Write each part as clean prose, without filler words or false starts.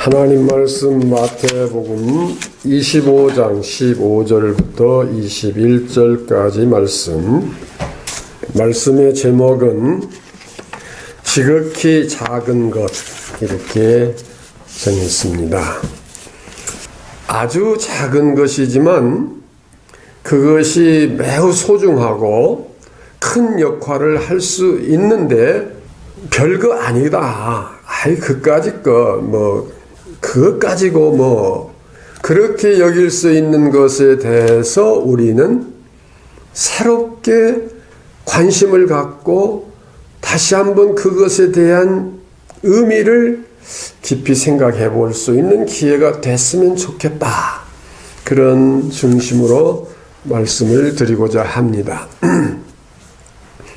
하나님 말씀 마태복음 25장 15절부터 21절까지 말씀의 제목은 지극히 작은 것 이렇게 정했습니다. 아주 작은 것이지만 그것이 매우 소중하고 큰 역할을 할 수 있는데 별거 아니다. 그까짓 그것 가지고 그렇게 여길 수 있는 것에 대해서 우리는 새롭게 관심을 갖고 다시 한번 그것에 대한 의미를 깊이 생각해 볼 수 있는 기회가 됐으면 좋겠다. 그런 중심으로 말씀을 드리고자 합니다.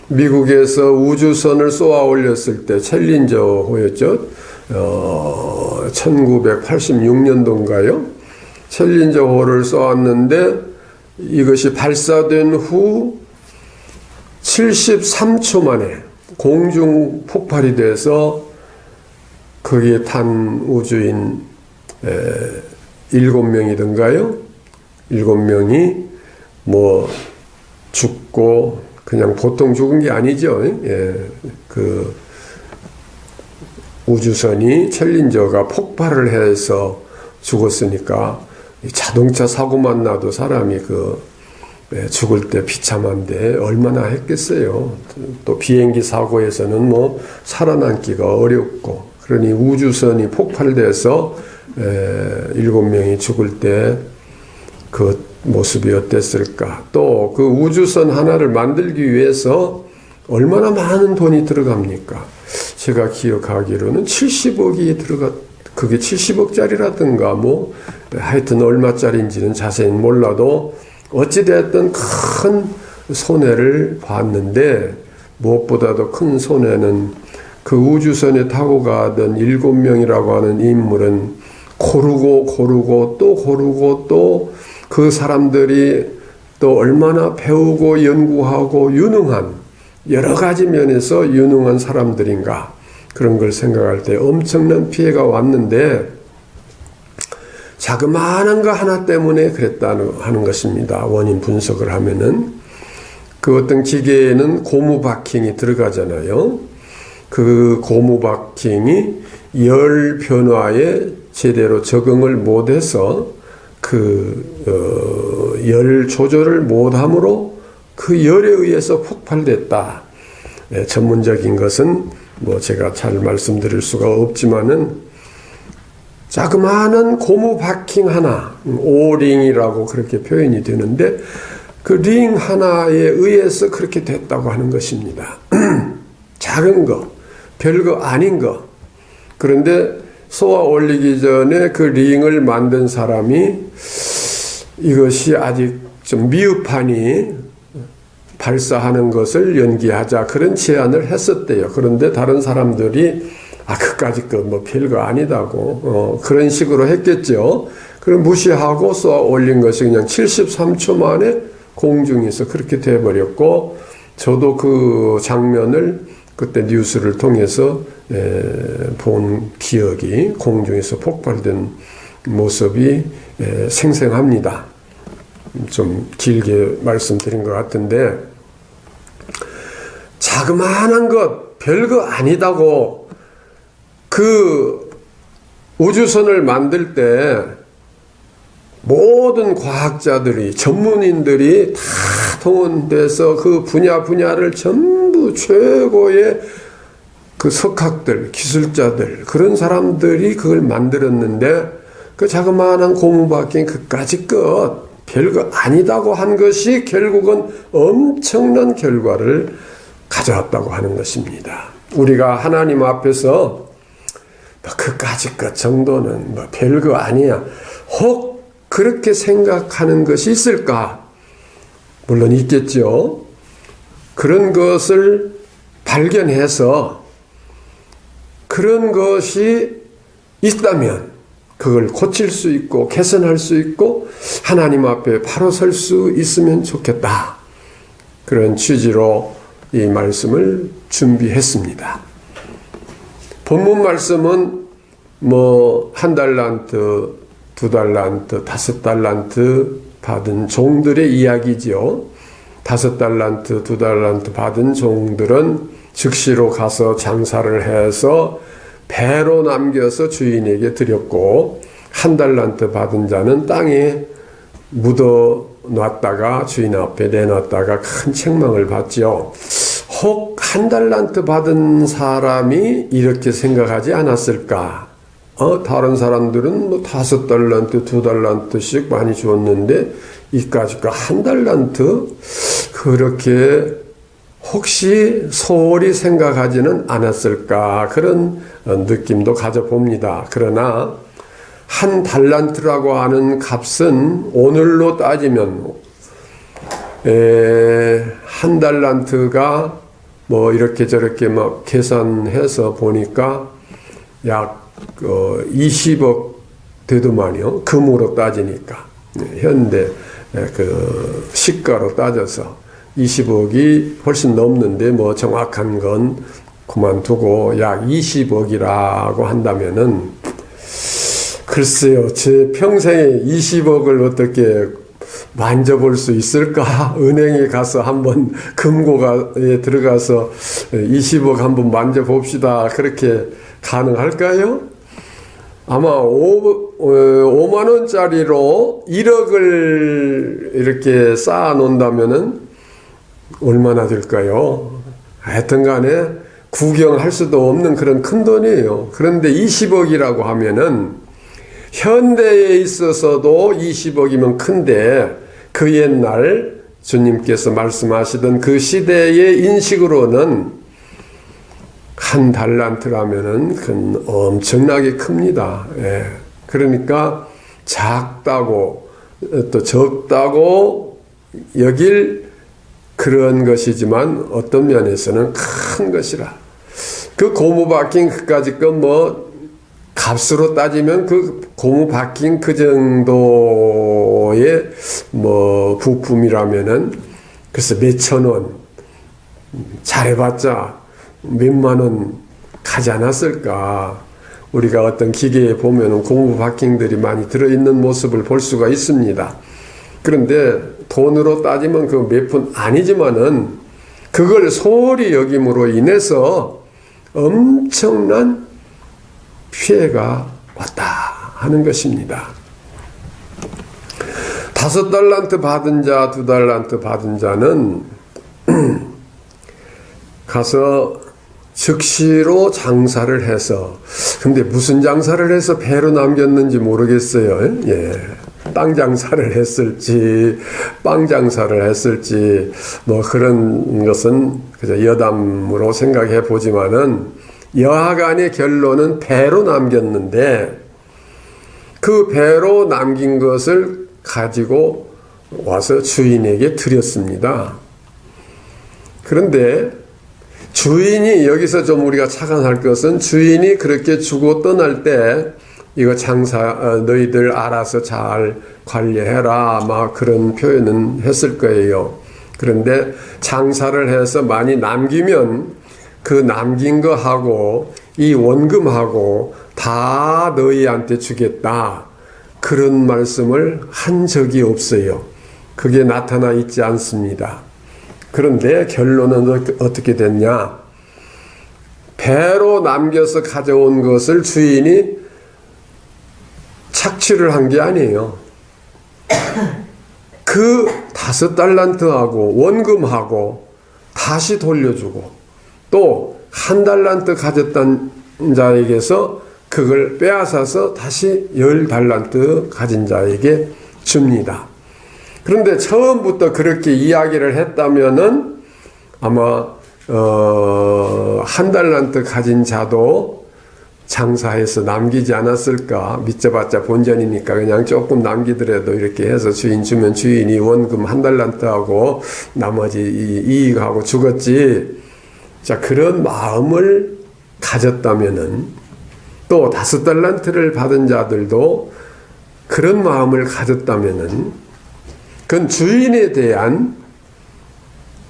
미국에서 우주선을 쏘아 올렸을 때 챌린저호였죠. 1986년도인가요? 챌린저호를 쏘았는데 이것이 발사된 후 73초 만에 공중 폭발이 돼서 거기에 탄 우주인 7명이던가요? 7명이 죽고 그냥 보통 죽은 게 아니죠. 그 우주선이 챌린저가 폭발을 해서 죽었으니까 자동차 사고만 나도 사람이 죽을 때 비참한데 얼마나 했겠어요. 또 비행기 사고에서는 살아남기가 어렵고 그러니 우주선이 폭발돼서 7명이 죽을 때 그 모습이 어땠을까. 또 그 우주선 하나를 만들기 위해서 얼마나 많은 돈이 들어갑니까? 제가 기억하기로는 70억이 그게 70억짜리라든가 하여튼 얼마짜리인지는 자세히 몰라도 어찌됐든 큰 손해를 봤는데 무엇보다도 큰 손해는 그 우주선에 타고 가던 7명이라고 하는 인물은 고르고 또 그 사람들이 또 얼마나 배우고 연구하고 유능한 여러 가지 면에서 유능한 사람들인가 그런 걸 생각할 때 엄청난 피해가 왔는데 자그마한 거 하나 때문에 그랬다는 하는 것입니다. 원인 분석을 하면은 그 어떤 기계에는 고무 바킹이 들어가잖아요. 그 고무 바킹이 열 변화에 제대로 적응을 못해서 열 조절을 못함으로 그 열에 의해서 폭발됐다. 전문적인 것은 제가 잘 말씀드릴 수가 없지만은 자그마한 고무 바킹 하나, 오링이라고 그렇게 표현이 되는데 그 링 하나에 의해서 그렇게 됐다고 하는 것입니다. 작은 거, 별거 아닌 거. 그런데 쏘아 올리기 전에 그 링을 만든 사람이 이것이 아직 좀 미흡하니 발사하는 것을 연기하자 그런 제안을 했었대요. 그런데 다른 사람들이 그까짓 별거 아니다고 그런 식으로 했겠죠. 그럼 무시하고 쏘아 올린 것이 그냥 73초 만에 공중에서 그렇게 돼버렸고 저도 그 장면을 그때 뉴스를 통해서 본 기억이 공중에서 폭발된 모습이 생생합니다. 좀 길게 말씀드린 것 같은데 자그마한 것 별거 아니다고 그 우주선을 만들 때 모든 과학자들이 전문인들이 다 동원돼서 그 분야를 전부 최고의 그 석학들, 기술자들 그런 사람들이 그걸 만들었는데 그 자그마한 고무바퀴 그까짓 것 별거 아니다고 한 것이 결국은 엄청난 결과를 가져왔다고 하는 것입니다. 우리가 하나님 앞에서 그까짓 것 정도는 별거 아니야. 혹 그렇게 생각하는 것이 있을까? 물론 있겠죠. 그런 것을 발견해서 그런 것이 있다면 그걸 고칠 수 있고 개선할 수 있고 하나님 앞에 바로 설 수 있으면 좋겠다. 그런 취지로 이 말씀을 준비했습니다. 본문 말씀은 뭐 1달란트, 2달란트, 5달란트 받은 종들의 이야기지요. 5달란트, 2달란트 받은 종들은 즉시로 가서 장사를 해서 배로 남겨서 주인에게 드렸고, 1달란트 받은 자는 땅에 묻어 놨다가 주인 앞에 내놨다가 큰 책망을 받죠. 혹 1달란트 받은 사람이 이렇게 생각하지 않았을까? 다른 사람들은 뭐 5달란트, 2달란트씩 많이 주었는데 이까짓 거 1달란트? 그렇게 혹시 소홀히 생각하지는 않았을까? 그런 느낌도 가져봅니다. 그러나 1달란트라고 하는 값은 오늘로 따지면 1달란트가 뭐 이렇게 저렇게 막 계산해서 보니까 약 20억 되더만요. 금으로 따지니까. 현대 그 시가로 따져서 20억이 훨씬 넘는데 뭐 정확한 건 그만두고 약 20억이라고 한다면은 글쎄요, 제 평생에 20억을 어떻게 만져볼 수 있을까? 은행에 가서 한번 금고에 들어가서 20억 한번 만져봅시다. 그렇게 가능할까요? 아마 5만 원짜리로 1억을 이렇게 쌓아 놓는다면은 얼마나 될까요? 하여튼 간에 구경할 수도 없는 그런 큰 돈이에요. 그런데 20억이라고 하면은 현대에 있어서도 20억이면 큰데 그 옛날 주님께서 말씀하시던 그 시대의 인식으로는 1달란트라면은 엄청나게 큽니다. 예. 그러니까 작다고 또 적다고 여길 그런 것이지만 어떤 면에서는 큰 것이라. 그 고무 박힌 그까짓 건 뭐 값으로 따지면 그 고무 박힌 그 정도의 뭐 부품이라면은 그래서 몇천 원 잘해봤자 몇만 원 가지 않았을까. 우리가 어떤 기계에 보면은 고무 박힌들이 많이 들어있는 모습을 볼 수가 있습니다. 그런데 돈으로 따지면 그 몇 푼 아니지만은 그걸 소홀히 여김으로 인해서 엄청난 피해가 왔다 하는 것입니다. 5달란트 받은 자, 2달란트 받은 자는 가서 즉시로 장사를 해서, 근데 무슨 장사를 해서 배로 남겼는지 모르겠어요. 예. 땅 장사를 했을지, 빵 장사를 했을지, 뭐 그런 것은 그저 여담으로 생각해 보지만은, 여하간의 결론은 배로 남겼는데 그 배로 남긴 것을 가지고 와서 주인에게 드렸습니다. 그런데 주인이 여기서 좀 우리가 착안할 것은 주인이 그렇게 주고 떠날 때 이거 장사 너희들 알아서 잘 관리해라 막 그런 표현은 했을 거예요. 그런데 장사를 해서 많이 남기면 그 남긴 거하고 이 원금하고 다 너희한테 주겠다. 그런 말씀을 한 적이 없어요. 그게 나타나 있지 않습니다. 그런데 결론은 어떻게 됐냐? 배로 남겨서 가져온 것을 주인이 착취를 한 게 아니에요. 그 5달란트하고 원금하고 다시 돌려주고 또 1달란트 가졌던 자에게서 그걸 빼앗아서 다시 10달란트 가진 자에게 줍니다. 그런데 처음부터 그렇게 이야기를 했다면은 아마 1달란트 가진 자도 장사해서 남기지 않았을까. 믿져봤자 본전이니까 그냥 조금 남기더라도 이렇게 해서 주인 주면 주인이 원금 1달란트하고 나머지 이익하고 주겠지. 자, 그런 마음을 가졌다면은 또 5달란트를 받은 자들도 그런 마음을 가졌다면은 그건 주인에 대한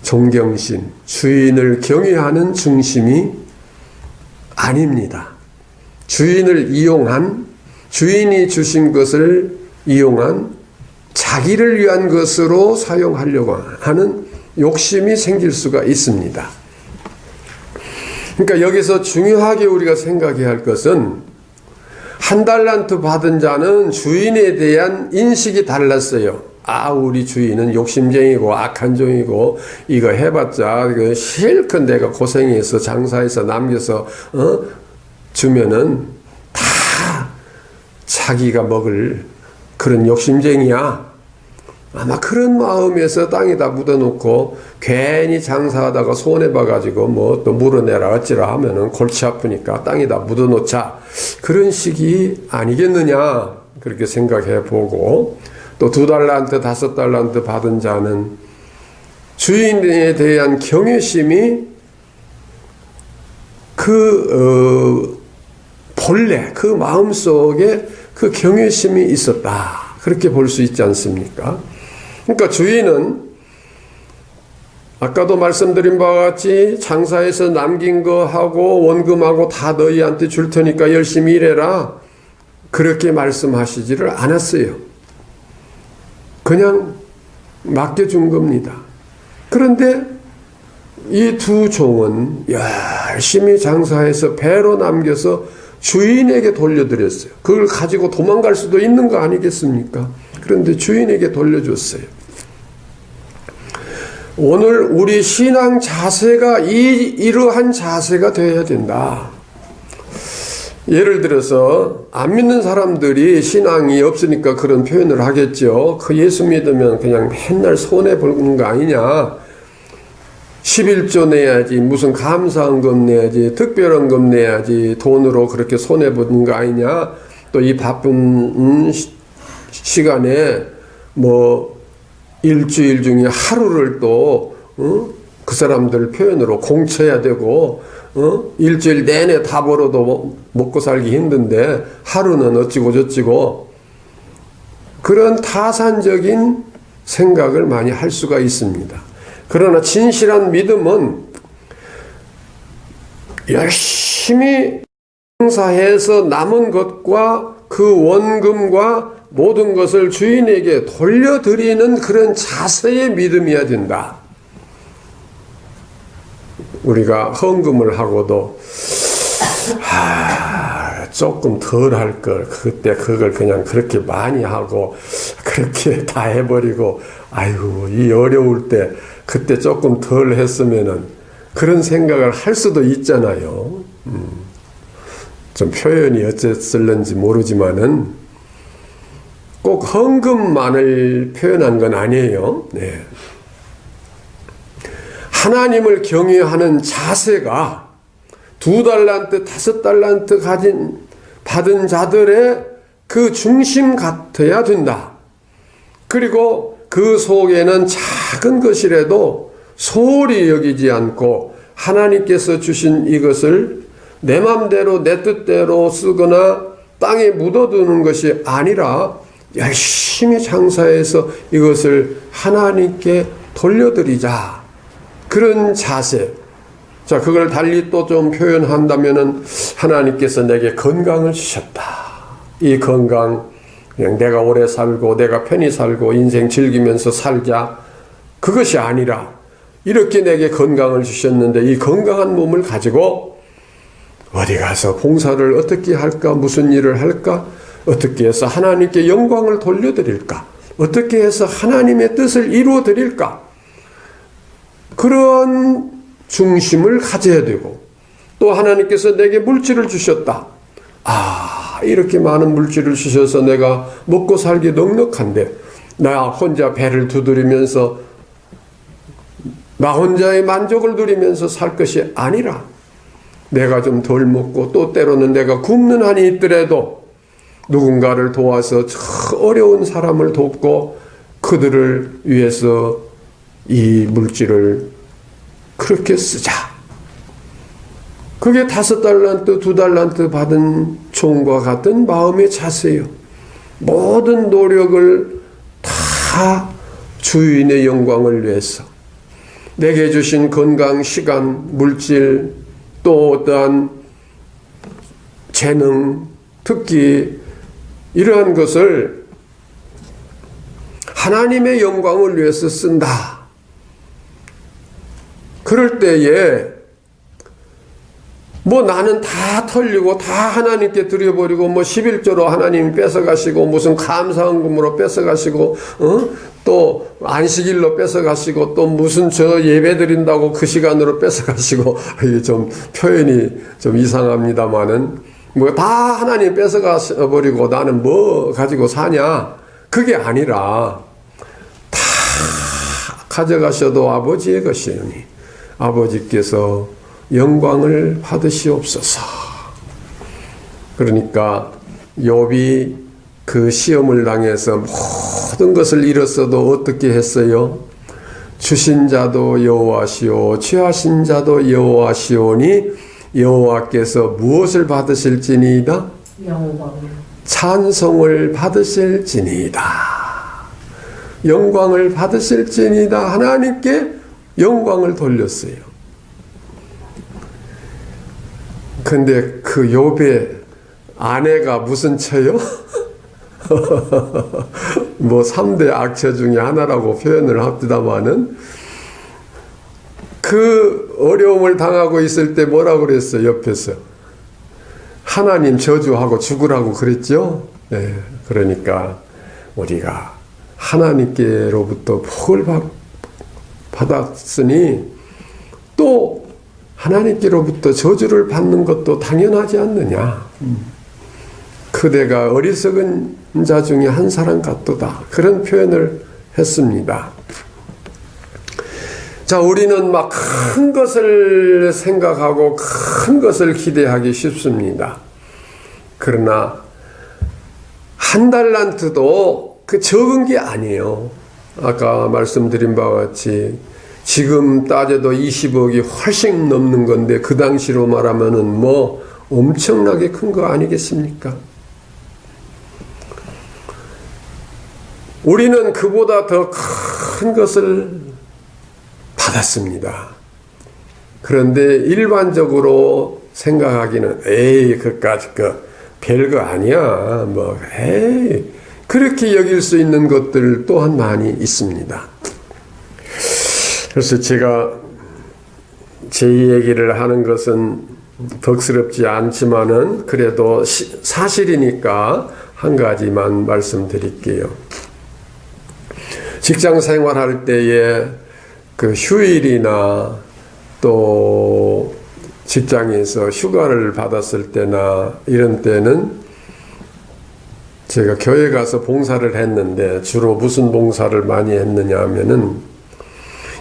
존경심, 주인을 경외하는 중심이 아닙니다. 주인을 이용한, 주인이 주신 것을 이용한 자기를 위한 것으로 사용하려고 하는 욕심이 생길 수가 있습니다. 그러니까 여기서 중요하게 우리가 생각해야 할 것은 한 달란트 받은 자는 주인에 대한 인식이 달랐어요. 우리 주인은 욕심쟁이고 악한 종이고 이거 해봤자 이거 실컷 내가 고생해서 장사해서 남겨서 주면은 다 자기가 먹을 그런 욕심쟁이야. 아마 그런 마음에서 땅에다 묻어놓고 괜히 장사하다가 손해봐가지고 뭐 또 물어내라 어찌라 하면은 골치 아프니까 땅에다 묻어놓자. 그런 식이 아니겠느냐. 그렇게 생각해 보고 또 2달란트, 5달란트 받은 자는 주인에 대한 경외심이 본래 그 마음속에 그 경외심이 있었다. 그렇게 볼 수 있지 않습니까? 그러니까 주인은 아까도 말씀드린 바와 같이 장사해서 남긴 거 하고 원금하고 다 너희한테 줄 테니까 열심히 일해라. 그렇게 말씀하시지를 않았어요. 그냥 맡겨준 겁니다. 그런데 이 두 종은 열심히 장사해서 배로 남겨서 주인에게 돌려드렸어요. 그걸 가지고 도망갈 수도 있는 거 아니겠습니까? 그런데 주인에게 돌려줬어요. 오늘 우리 신앙 자세가 이러한 자세가 되어야 된다. 예를 들어서 안 믿는 사람들이 신앙이 없으니까 그런 표현을 하겠죠. 그 예수 믿으면 그냥 맨날 손해보는 거 아니냐. 11조 내야지, 무슨 감사헌금 내야지, 특별헌금 내야지, 돈으로 그렇게 손해보는 거 아니냐. 또 이 바쁜 시간에 뭐 일주일 중에 하루를 또 그 사람들 표현으로 공쳐야 되고 일주일 내내 다 벌어도 먹고 살기 힘든데 하루는 어찌고 저찌고 그런 타산적인 생각을 많이 할 수가 있습니다. 그러나 진실한 믿음은 열심히 장사해서 남은 것과 그 원금과 모든 것을 주인에게 돌려드리는 그런 자세의 믿음이어야 된다. 우리가 헌금을 하고도 조금 덜 할 걸 그때 그걸 그냥 그렇게 많이 하고 그렇게 다 해버리고 아이고 이 어려울 때 그때 조금 덜 했으면은 그런 생각을 할 수도 있잖아요. 좀 표현이 어쨌을는지 모르지만은 꼭 헌금만을 표현한 건 아니에요. 네. 하나님을 경외하는 자세가 2달란트, 5달란트 받은 자들의 그 중심 같아야 된다. 그리고 그 속에는 작은 것이라도 소홀히 여기지 않고 하나님께서 주신 이것을 내 맘대로 내 뜻대로 쓰거나 땅에 묻어두는 것이 아니라 열심히 장사해서 이것을 하나님께 돌려드리자. 그런 자세. 자, 그걸 달리 또 좀 표현한다면은 하나님께서 내게 건강을 주셨다. 이 건강, 그냥 내가 오래 살고 내가 편히 살고 인생 즐기면서 살자. 그것이 아니라 이렇게 내게 건강을 주셨는데 이 건강한 몸을 가지고 어디 가서 봉사를 어떻게 할까? 무슨 일을 할까? 어떻게 해서 하나님께 영광을 돌려드릴까? 어떻게 해서 하나님의 뜻을 이루어 드릴까? 그런 중심을 가져야 되고 또 하나님께서 내게 물질을 주셨다. 이렇게 많은 물질을 주셔서 내가 먹고 살기 넉넉한데 나 혼자 배를 두드리면서 나 혼자의 만족을 누리면서 살 것이 아니라 내가 좀 덜 먹고 또 때로는 내가 굶는 한이 있더라도 누군가를 도와서 저 어려운 사람을 돕고 그들을 위해서 이 물질을 그렇게 쓰자. 그게 5달란트, 2달란트 받은 종과 같은 마음의 자세예요. 모든 노력을 다 주인의 영광을 위해서 내게 주신 건강, 시간, 물질 또 어떠한 재능, 특기 이러한 것을 하나님의 영광을 위해서 쓴다. 그럴 때에 뭐 나는 다 털리고 다 하나님께 드려버리고 뭐 11조로 하나님이 뺏어가시고 무슨 감사헌금으로 뺏어가시고 또 안식일로 뺏어가시고 또 무슨 저 예배 드린다고 그 시간으로 뺏어가시고 이게 좀 표현이 좀 이상합니다마는 뭐 다 하나님 뺏어가버리고 나는 뭐 가지고 사냐 그게 아니라 다 가져가셔도 아버지의 것이니 아버지께서 영광을 받으시옵소서. 그러니까 욥이 그 시험을 당해서 모든 것을 잃었어도 어떻게 했어요? 주신 자도 여호와시오 취하신 자도 여호와시오니 여호와께서 무엇을 받으실지니이다? 찬송을 받으실지니이다. 영광을 받으실지니이다. 하나님께 영광을 돌렸어요. 근데 그 욥의 아내가 무슨 처요? 뭐 3대 악처 중에 하나라고 표현을 합니다마는 그 어려움을 당하고 있을 때 뭐라고 그랬어요? 옆에서 하나님 저주하고 죽으라고 그랬죠? 네, 그러니까 우리가 하나님께로부터 복을 받았으니 또 하나님께로부터 저주를 받는 것도 당연하지 않느냐. 그대가 어리석은 자 중에 한 사람 같도다. 그런 표현을 했습니다. 자, 우리는 막 큰 것을 생각하고 큰 것을 기대하기 쉽습니다. 그러나 한 달란트도 그 적은 게 아니에요. 아까 말씀드린 바와 같이 지금 따져도 20억이 훨씬 넘는 건데 그 당시로 말하면은 뭐 엄청나게 큰 거 아니겠습니까? 우리는 그보다 더 큰 것을 받았습니다. 그런데 일반적으로 생각하기는 에이 그까짓 거 별거 아니야. 뭐 에이 그렇게 여길 수 있는 것들 또한 많이 있습니다. 그래서 제가 제 얘기를 하는 것은 덕스럽지 않지만은 그래도 사실이니까 한 가지만 말씀드릴게요. 직장 생활할 때에 그 휴일이나 또 직장에서 휴가를 받았을 때나 이런 때는 제가 교회 가서 봉사를 했는데 주로 무슨 봉사를 많이 했느냐 하면은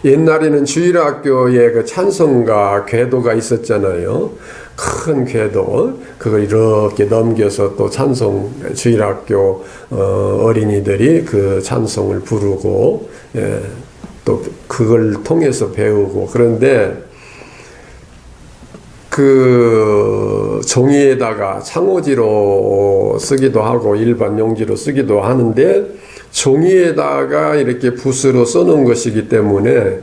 옛날에는 주일학교에 그 찬송가 궤도가 있었잖아요. 큰 궤도 그걸 이렇게 넘겨서 또 찬송 주일학교 어린이들이 그 찬송을 부르고 또 그걸 통해서 배우고 그런데 그 종이에다가 창호지로 쓰기도 하고 일반 용지로 쓰기도 하는데 종이에다가 이렇게 붓으로 써놓은 것이기 때문에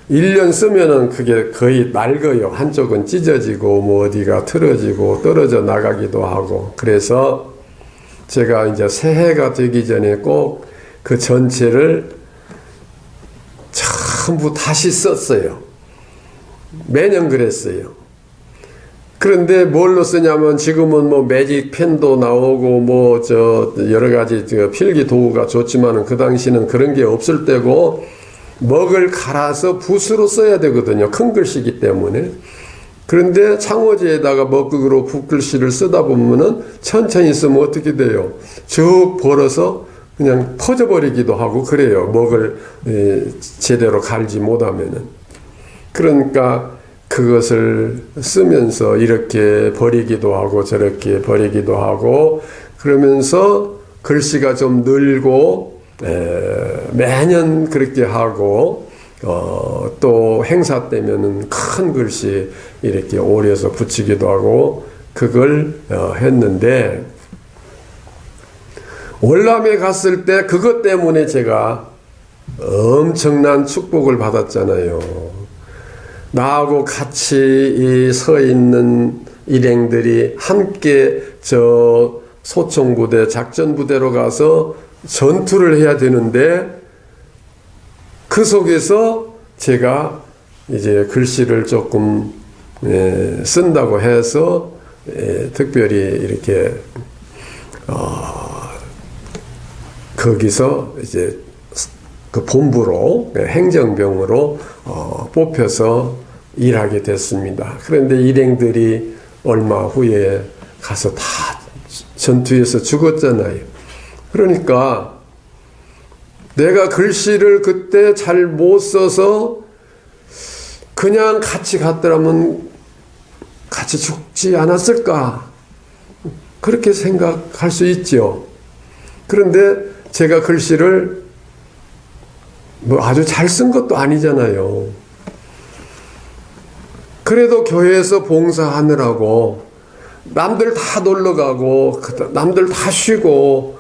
1년 쓰면은 그게 거의 낡어요. 한쪽은 찢어지고 뭐 어디가 틀어지고 떨어져 나가기도 하고 그래서 제가 이제 새해가 되기 전에 꼭 그 전체를 전부 다시 썼어요. 매년 그랬어요. 그런데 뭘로 쓰냐면 지금은 뭐 매직 펜도 나오고 뭐 저 여러 가지 필기 도구가 좋지만은 그 당시는 그런 게 없을 때고 먹을 갈아서 붓으로 써야 되거든요. 큰 글씨이기 때문에. 그런데 창호지에다가 먹으로 붓글씨를 쓰다 보면은 천천히 쓰면 어떻게 돼요? 쭉 벌어서 그냥 퍼져버리기도 하고 그래요. 먹을 제대로 갈지 못하면은. 그러니까 그것을 쓰면서 이렇게 버리기도 하고 저렇게 버리기도 하고 그러면서 글씨가 좀 늘고 매년 그렇게 하고 또 행사 때면은 큰 글씨 이렇게 오려서 붙이기도 하고 그걸 했는데 월남에 갔을 때 그것 때문에 제가 엄청난 축복을 받았잖아요. 나하고 같이 서 있는 일행들이 함께 저 소총부대, 작전부대로 가서 전투를 해야 되는데 그 속에서 제가 이제 글씨를 조금 쓴다고 해서 특별히 이렇게 거기서 이제 그 본부로 행정병으로 뽑혀서 일하게 됐습니다. 그런데 일행들이 얼마 후에 가서 다 전투에서 죽었잖아요. 그러니까 내가 글씨를 그때 잘 못 써서 그냥 같이 갔더라면 같이 죽지 않았을까? 그렇게 생각할 수 있죠. 그런데 제가 글씨를 뭐 아주 잘 쓴 것도 아니잖아요. 그래도 교회에서 봉사하느라고 남들 다 놀러 가고 남들 다 쉬고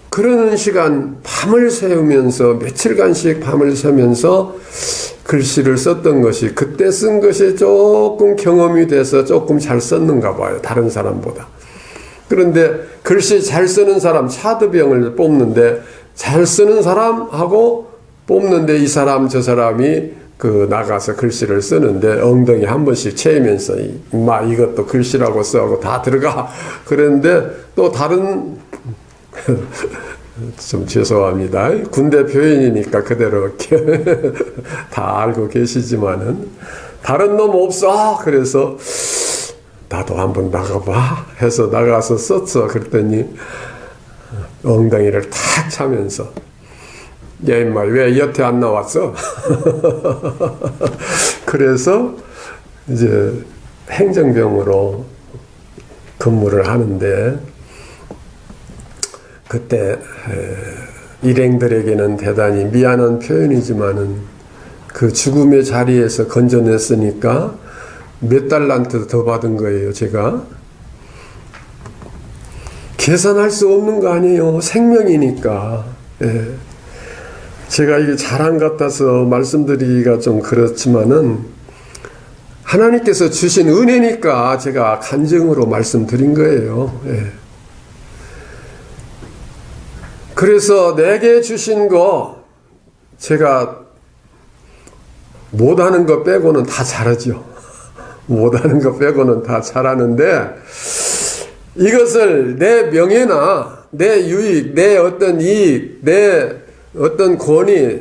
그러는 시간 밤을 새우면서 며칠간씩 밤을 새면서 글씨를 썼던 것이 그때 쓴 것이 조금 경험이 돼서 조금 잘 썼는가 봐요. 다른 사람보다. 그런데 글씨 잘 쓰는 사람 차드병을 뽑는데 잘 쓰는 사람하고 뽑는데 이 사람 저 사람이 그 나가서 글씨를 쓰는데 엉덩이 한 번씩 채이면서 임마 이것도 글씨라고 써하고 다 들어가 그랬는데 또 다른 좀 죄송합니다. 군대 표현이니까 그대로 이렇게 다 알고 계시지만은 다른 놈 없어. 그래서 나도 한번 나가봐 해서 나가서 썼어. 그랬더니 엉덩이를 탁 차면서 야 임마 왜 여태 안 나왔어? 그래서 이제 행정병으로 근무를 하는데 그때 일행들에게는 대단히 미안한 표현이지만은 그 죽음의 자리에서 건져냈으니까 몇 달란트 더 받은 거예요. 제가 계산할 수 없는 거 아니에요. 생명이니까. 제가 이게 자랑 같아서 말씀드리기가 좀 그렇지만은 하나님께서 주신 은혜니까 제가 간증으로 말씀드린 거예요. 그래서 내게 주신 거 제가 못하는 거 빼고는 다 잘하죠. 못하는 거 빼고는 다 잘하는데 이것을 내 명예나 내 유익, 내 어떤 이익, 내 어떤 권위,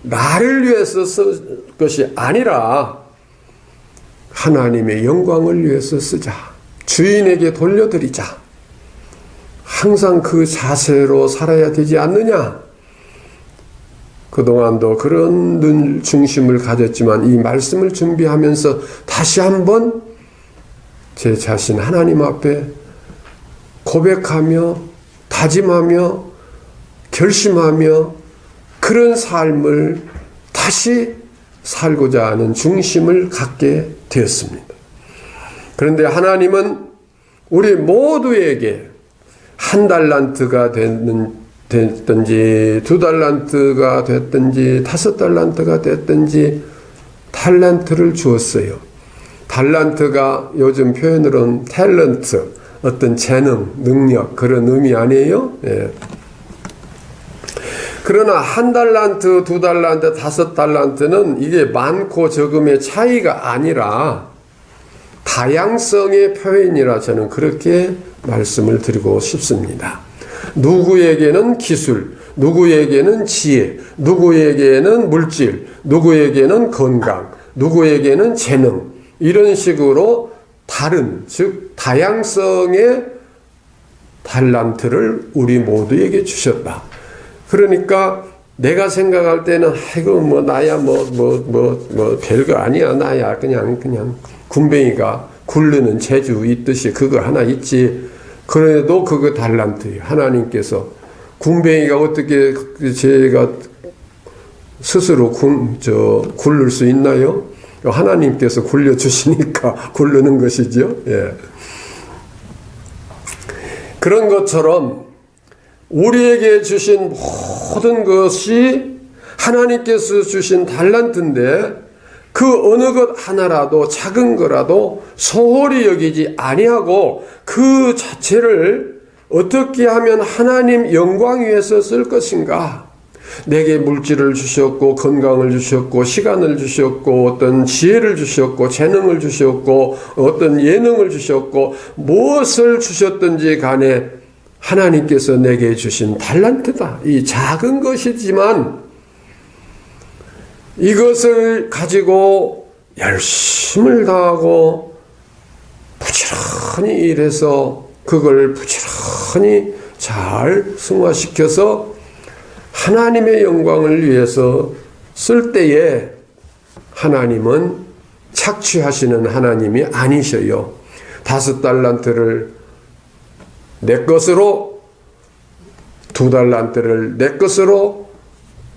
나를 위해서 쓸 것이 아니라 하나님의 영광을 위해서 쓰자. 주인에게 돌려드리자. 항상 그 자세로 살아야 되지 않느냐? 그동안도 그런 눈 중심을 가졌지만 이 말씀을 준비하면서 다시 한번 제 자신 하나님 앞에 고백하며 다짐하며 결심하며 그런 삶을 다시 살고자 하는 중심을 갖게 되었습니다. 그런데 하나님은 우리 모두에게 한 달란트가 됐든지 두 달란트가 됐든지 5달란트가 됐든지 달란트를 주었어요. 달란트가 요즘 표현으로는 탤런트, 어떤 재능, 능력 그런 의미 아니에요? 그러나 한 달란트, 두 달란트, 5달란트는 이게 많고 적음의 차이가 아니라 다양성의 표현이라 저는 그렇게 말씀을 드리고 싶습니다. 누구에게는 기술, 누구에게는 지혜, 누구에게는 물질, 누구에게는 건강, 누구에게는 재능 이런 식으로 다른 즉 다양성의 달란트를 우리 모두에게 주셨다. 그러니까 내가 생각할 때는 아이고 뭐 나야 뭐 별거 아니야 나야 그냥 군뱅이가 굴르는 재주 있듯이 그거 하나 있지. 그래도 그거 달란트예요. 하나님께서 군뱅이가 어떻게 제가 스스로 굴릴 수 있나요? 하나님께서 굴려주시니까 굴르는 것이죠. 그런 것처럼 우리에게 주신 모든 것이 하나님께서 주신 달란트인데 그 그 어느 것 하나라도 작은 거라도 소홀히 여기지 아니하고 그 자체를 어떻게 하면 하나님 영광 위해서 쓸 것인가? 내게 물질을 주셨고 건강을 주셨고 시간을 주셨고 어떤 지혜를 주셨고 재능을 주셨고 어떤 예능을 주셨고 무엇을 주셨든지 간에 하나님께서 내게 주신 달란트다. 이 작은 것이지만 이것을 가지고 열심을 다하고 부지런히 일해서 그걸 부지런히 잘 승화시켜서 하나님의 영광을 위해서 쓸 때에 하나님은 착취하시는 하나님이 아니셔요. 5달란트를 내 것으로 2달란트를 내 것으로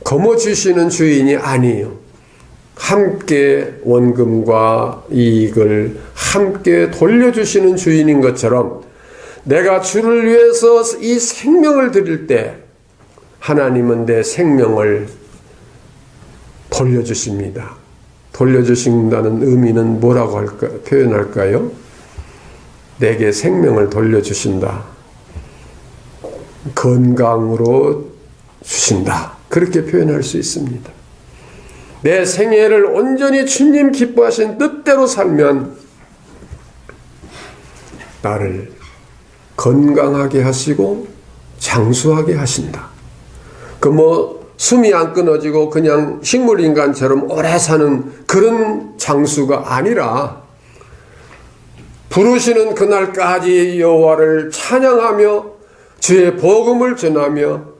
거머쥐시는 주인이 아니에요. 함께 원금과 이익을 함께 돌려주시는 주인인 것처럼 내가 주를 위해서 이 생명을 드릴 때 하나님은 내 생명을 돌려주십니다. 돌려주신다는 의미는 뭐라고 표현할까요? 내게 생명을 돌려주신다. 건강으로 주신다. 그렇게 표현할 수 있습니다. 내 생애를 온전히 주님 기뻐하신 뜻대로 살면 나를 건강하게 하시고 장수하게 하신다. 숨이 안 끊어지고 그냥 식물인간처럼 오래 사는 그런 장수가 아니라 부르시는 그날까지 여호와를 찬양하며 주의 복음을 전하며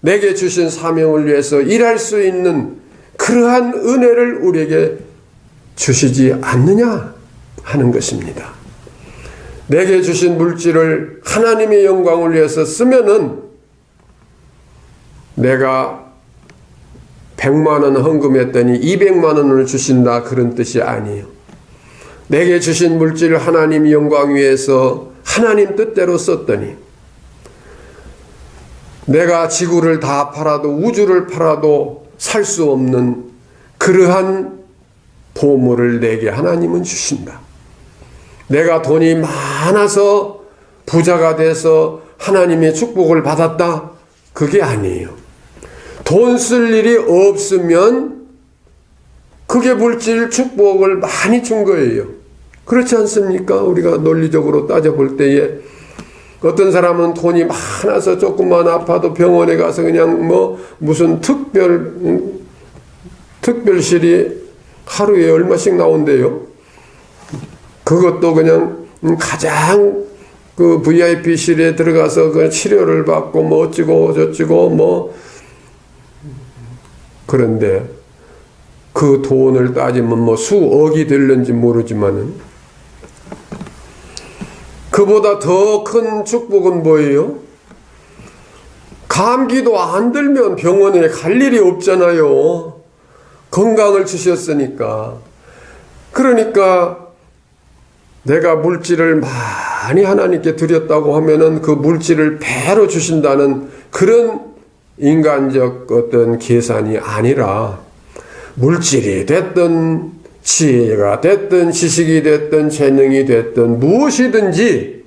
내게 주신 사명을 위해서 일할 수 있는 그러한 은혜를 우리에게 주시지 않느냐 하는 것입니다. 내게 주신 물질을 하나님의 영광을 위해서 쓰면은 내가 100만 원 헌금했더니 200만 원을 주신다 그런 뜻이 아니에요. 내게 주신 물질을 하나님 영광 위해서 하나님 뜻대로 썼더니 내가 지구를 다 팔아도 우주를 팔아도 살 수 없는 그러한 보물을 내게 하나님은 주신다. 내가 돈이 많아서 부자가 돼서 하나님의 축복을 받았다. 그게 아니에요. 돈 쓸 일이 없으면 그게 물질 축복을 많이 준 거예요. 그렇지 않습니까? 우리가 논리적으로 따져볼 때에 어떤 사람은 돈이 많아서 조금만 아파도 병원에 가서 그냥 무슨 특별실이 하루에 얼마씩 나온대요. 그것도 그냥 가장 그 VIP실에 들어가서 그 치료를 받고 어찌고 저찌고 그런데 그 돈을 따지면 수억이 될는지 모르지만은 그보다 더 큰 축복은 뭐예요? 감기도 안 들면 병원에 갈 일이 없잖아요. 건강을 주셨으니까. 그러니까 내가 물질을 많이 하나님께 드렸다고 하면은 그 물질을 배로 주신다는 그런 인간적 어떤 계산이 아니라 물질이 됐든 지혜가 됐든 지식이 됐든 재능이 됐든 무엇이든지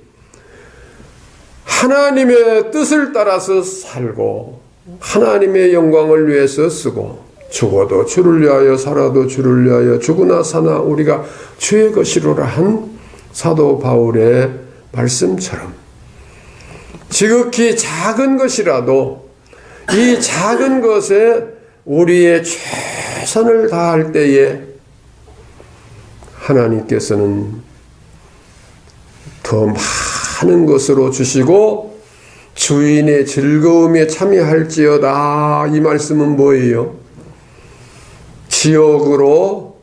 하나님의 뜻을 따라서 살고 하나님의 영광을 위해서 쓰고 죽어도 주를 위하여 살아도 주를 위하여 죽으나 사나 우리가 주의 것이로라 한 사도 바울의 말씀처럼 지극히 작은 것이라도 이 작은 것에 우리의 최선을 다할 때에 하나님께서는 더 많은 것으로 주시고 주인의 즐거움에 참여할지어다. 이 말씀은 뭐예요? 지옥으로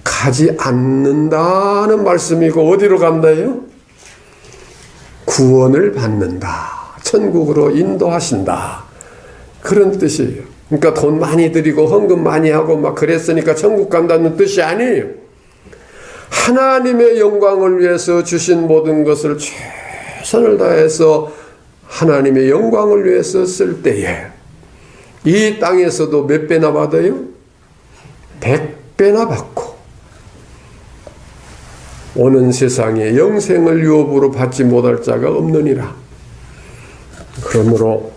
가지 않는다는 말씀이고 어디로 간다요? 구원을 받는다. 천국으로 인도하신다. 그런 뜻이에요. 그러니까 돈 많이 드리고 헌금 많이 하고 막 그랬으니까 천국 간다는 뜻이 아니에요. 하나님의 영광을 위해서 주신 모든 것을 최선을 다해서 하나님의 영광을 위해서 쓸 때에 이 땅에서도 몇 배나 받아요? 10배나 받고 오는 세상에 영생을 유업으로 받지 못할 자가 없느니라. 그러므로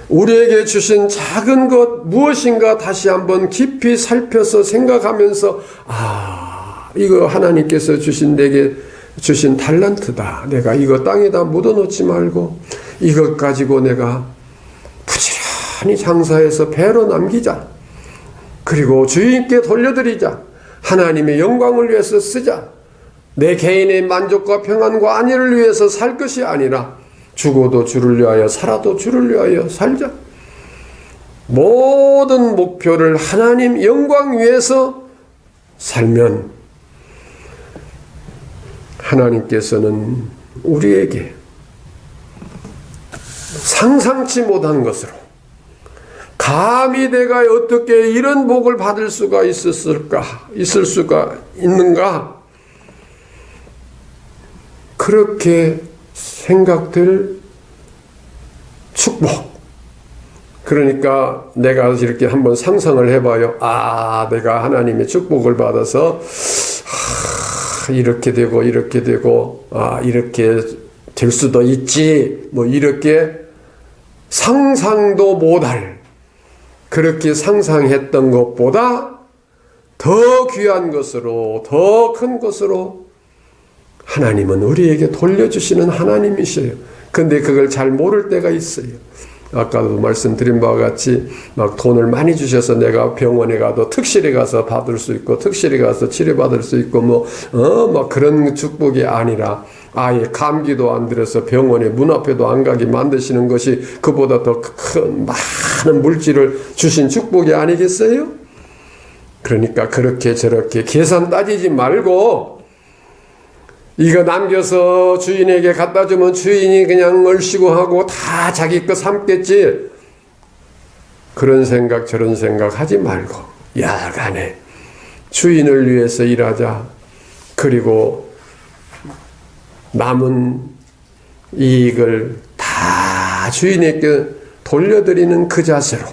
우리에게 주신 작은 것 무엇인가 다시 한번 깊이 살펴서 생각하면서 이거 하나님께서 내게 주신 달란트다. 내가 이거 땅에다 묻어놓지 말고 이것 가지고 내가 부지런히 장사해서 배로 남기자. 그리고 주인께 돌려드리자. 하나님의 영광을 위해서 쓰자. 내 개인의 만족과 평안과 안위를 위해서 살 것이 아니라 죽어도 주를 위하여 살아도 주를 위하여 살자. 모든 목표를 하나님 영광 위해서 살면 하나님께서는 우리에게 상상치 못한 것으로 감히 내가 어떻게 이런 복을 받을 수가 있을 수가 있는가? 그렇게 생각될 축복. 그러니까 내가 이렇게 한번 상상을 해봐요. 내가 하나님의 축복을 받아서 이렇게 되고 이렇게 되고 이렇게 될 수도 있지. 뭐 이렇게 상상도 못할 그렇게 상상했던 것보다 더 귀한 것으로 더 큰 것으로 하나님은 우리에게 돌려주시는 하나님이셔요. 근데 그걸 잘 모를 때가 있어요. 아까도 말씀드린 바와 같이 막 돈을 많이 주셔서 내가 병원에 가도 특실에 가서 받을 수 있고 특실에 가서 치료받을 수 있고 막 그런 축복이 아니라 아예 감기도 안 들어서 병원에 문 앞에도 안 가게 만드시는 것이 그보다 더 큰 많은 물질을 주신 축복이 아니겠어요? 그러니까 그렇게 저렇게 계산 따지지 말고 이거 남겨서 주인에게 갖다 주면 주인이 그냥 얼씨구 하고 다 자기 거 삼겠지. 그런 생각 저런 생각 하지 말고 야간에 주인을 위해서 일하자. 그리고 남은 이익을 다 주인에게 돌려드리는 그 자세로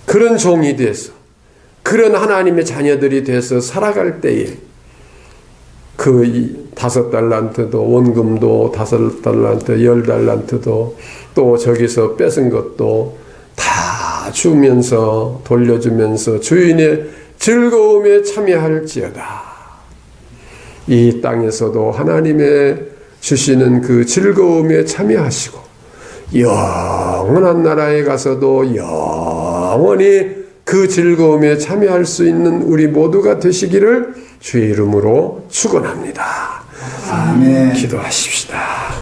그런 종이 돼서 그런 하나님의 자녀들이 돼서 살아갈 때에 그 5달란트도 원금도 5달란트 10달란트도 또 저기서 뺏은 것도 다 주면서 돌려주면서 주인의 즐거움에 참여할지어다. 이 땅에서도 하나님의 주시는 그 즐거움에 참여하시고 영원한 나라에 가서도 영원히 그 즐거움에 참여할 수 있는 우리 모두가 되시기를 주의 이름으로 축원합니다. 아멘. 기도하십시다.